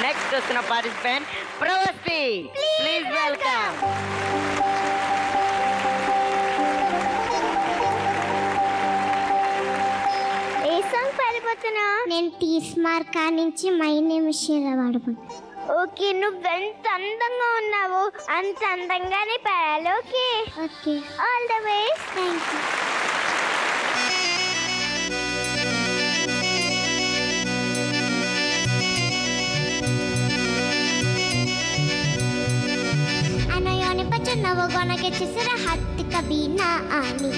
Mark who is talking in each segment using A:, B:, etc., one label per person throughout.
A: Next వస్తున్న participant Pravasthi, please welcome.
B: ఏ song పాడిపోతున్నా? నేను తీస్మార్క్ నుంచి మై నేమ్ షీలా పాడుకుంటా. ఓకే, నువ్వెంత అందంగా ఉన్నావు అంత అందంగానే పాడాలి. Okay okay, all the best. Thank you. वो गाना के चिसरा हाथ कभी ना आनी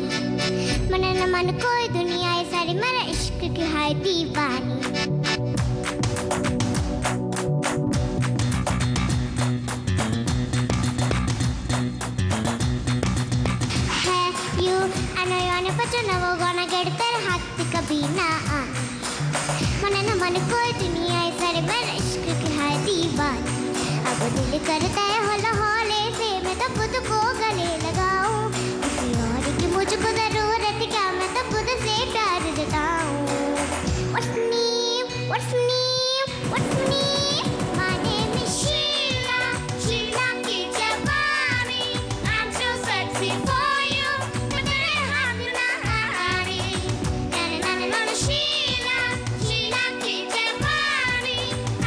B: मन न मन कोई दुनिया है सारी मेरा इश्क की है दीवानी है यू अनयाने पचना वो गाना के तेरे हाथ कभी ना आनी मन न मन कोई दुनिया है सारी मेरा इश्क की है दीवानी अब दिल करता है होला होले से मैं तो खुद को गले लगाऊं किसी और की मुझको जरूरत क्या मैं तो खुद से प्यार जताऊं What's new My name is Sheila Sheila की जवानी I'm so sexy for you मैं तेरे हाथ ना हारी ना Sheila Sheila की जवानी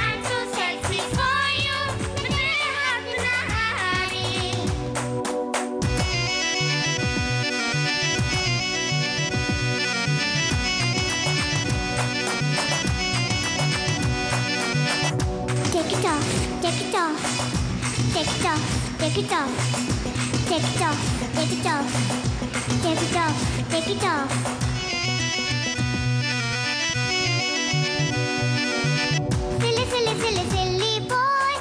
B: I'm so sexy for you मैं तेरे हाथ ना हारी Take it off, take it off, take it off, take it off, take it off, take it off, take it off, take it off. Silly boy,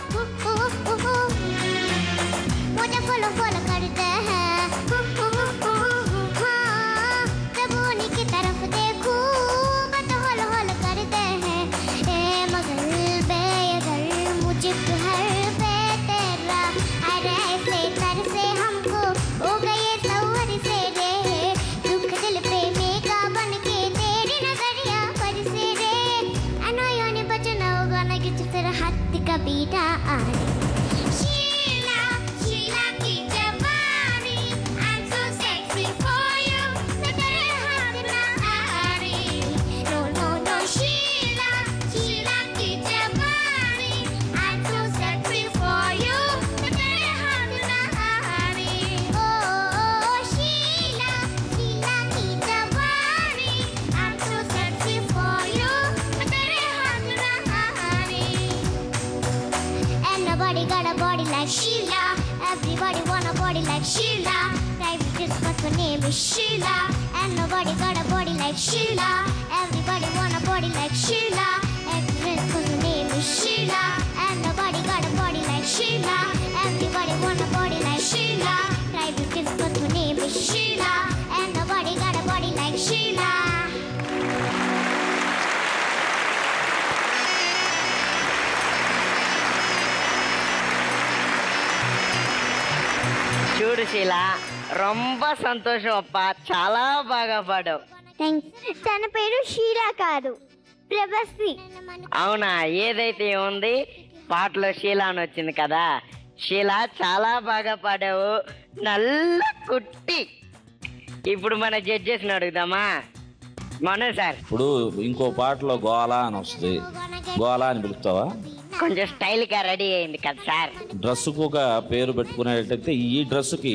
B: मुझे follow करते हैं, हाँ, जब उन्हीं की तरफ देखूं, मैं तो होल करते हैं, मगर बेअदर मुझे हर पे तेरा, अरे से तर से हमको हो गए सवर से रे, दुख दिल पे मेगा बन के तेरी नजरिया पर से रे, अनोयों ने बचना होगा ना कि तेरा हाथ का बीटा आए. Sheila की जवानी I'm so sexy for you मैं तेरे हाथ ना हारी No Sheila की जवानी I'm so sexy for you मैं तेरे हाथ ना हारी Oh Sheila की जवानी I'm so sexy for you मैं तेरे हाथ ना हारी And nobody got a body like Sheila. Everybody want a body like Sheila. Private just but her name is Sheila. And nobody got a body like Sheila. Everybody want a body like Sheila. Everybody but her name is Sheila. And nobody got a body like Sheila. Everybody want a body like Sheila. Private just but her name is Sheila. And nobody got a body like Sheila.
A: చూడు శీలా, రొంబ సంతోషం అప్ప, చాలా బాగా పాడావు.
B: తన పేరు షీలా కాదు, ప్రవస్తి.
A: అవునా? ఏదైతే ఉంది, పాటలో షీలా అని వచ్చింది కదా. షీలా చాలా బాగా పాడావు, నల్ల కుట్టి. ఇప్పుడు మన జడ్జెస్ అడుగుదామా? మనో సార్,
C: ఇప్పుడు ఇంకో పాటలో గోలా అని వస్తుంది, గోలా అని పిలుస్తావా?
A: కొంచెం స్టైల్ గా రెడీ అయింది కదా సార్.
C: డ్రెస్సుకు ఒక పేరు పెట్టుకునేటైతే ఈ డ్రెస్సుకి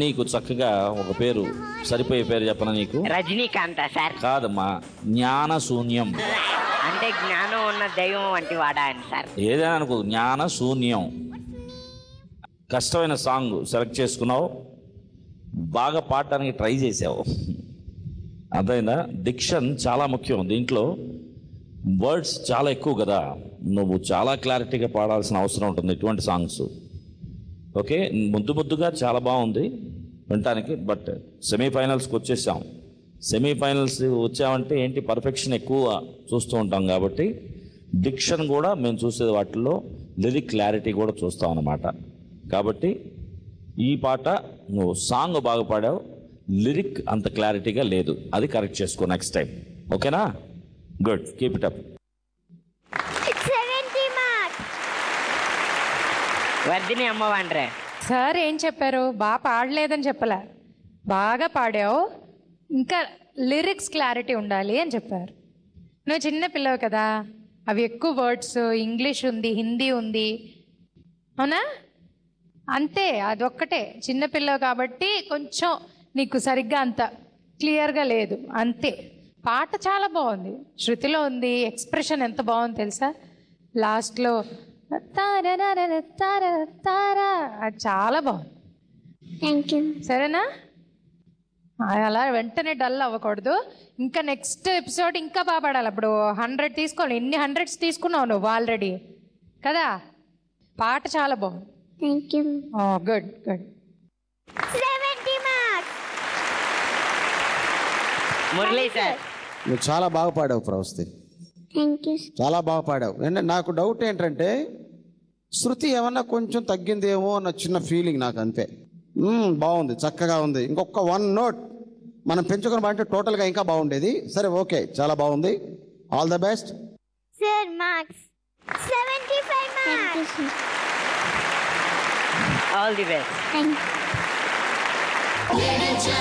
C: నీకు చక్కగా ఒక పేరు, సరిపోయే పేరు చెప్పనా నీకు?
A: రజనీకాంత సార్?
C: కాదమ్మా, జ్ఞాన శూన్యం.
A: అంటే జ్ఞానం ఉన్న దైవం వంటి వాడా అని సార్?
C: ఏదైనా అనుకో, జ్ఞాన శూన్యం. కష్టమైన సాంగ్ సెలెక్ట్ చేసుకున్నావు, బాగా పాడటానికి ట్రై చేసావు, అదైనా డిక్షన్ చాలా ముఖ్యం దీంట్లో. వర్డ్స్ చాలా ఎక్కువ కదా, నువ్వు చాలా క్లారిటీగా పాడాల్సిన అవసరం ఉంటుంది ఇటువంటి సాంగ్స్. ఓకే, ముద్దుగా చాలా బాగుంది వినటానికి. బట్ సెమీఫైనల్స్కి వచ్చేసాం. సెమీఫైనల్స్ వచ్చామంటే ఏంటి, పర్ఫెక్షన్ ఎక్కువ చూస్తూ ఉంటాం కాబట్టి డిక్షన్ కూడా మేము చూసేది వాటిల్లో, లిరిక్ క్లారిటీ కూడా చూస్తాం అన్నమాట. కాబట్టి ఈ పాట నువ్వు సాంగ్ బాగా పాడావు, లిరిక్ అంత క్లారిటీగా లేదు, అది కరెక్ట్ చేసుకో నెక్స్ట్ టైం. ఓకేనా? Good, keep it up.
B: 70 marks.
A: Vardhini అమ్మవాండ్రే.
D: సార్ ఏం చెప్పారు? బాగా పాడలేదని చెప్పలే, బాగా పాడావు, ఇంకా లిరిక్స్ క్లారిటీ ఉండాలి అని చెప్పారు. నువ్వు చిన్న పిల్లవు కదా, అవి ఎక్కువ వర్డ్స్, ఇంగ్లీష్ ఉంది, హిందీ ఉంది, అవునా? అంతే, అదొక్కటే. చిన్నపిల్లవు కాబట్టి కొంచెం నీకు సరిగ్గా అంత క్లియర్గా లేదు, అంతే. పాట చాలా బాగుంది, శృతిలో ఉంది, ఎక్స్ప్రెషన్ ఎంత బాగుంది తెలుసా? లాస్ట్లో తారా అది చాలా బాగుంది.
B: Thank you.
D: సరేనా? అలా వెంటనే డల్ అవ్వకూడదు. ఇంకా నెక్స్ట్ ఎపిసోడ్ ఇంకా బాగా పాడాలి. అప్పుడు 100 తీసుకోవాలి. ఎన్ని 100s తీసుకున్నావు నువ్వు ఆల్రెడీ కదా? పాట చాలా బాగుంది.
B: Thank you.
D: Good good.
B: 70 marks.
A: Murali sir.
E: నువ్వు చాలా బాగా పాడావు ప్రవస్తి,
B: Thank you.
E: చాలా బాగా పాడావు. నాకు డౌట్ ఏంటంటే శృతి ఏమన్నా కొంచెం తగ్గిందేమో అన్న చిన్న ఫీలింగ్ నాకు, అంతే. బాగుంది, చక్కగా ఉంది. ఇంకొక 1 note మనం పెంచుకొని పాడితే టోటల్గా ఇంకా బాగుండేది. సరే, ఓకే, చాలా బాగుంది. All the best.
B: Sir, marks. 75 marks. Thank you, sir.
A: All the best.
B: Thank you.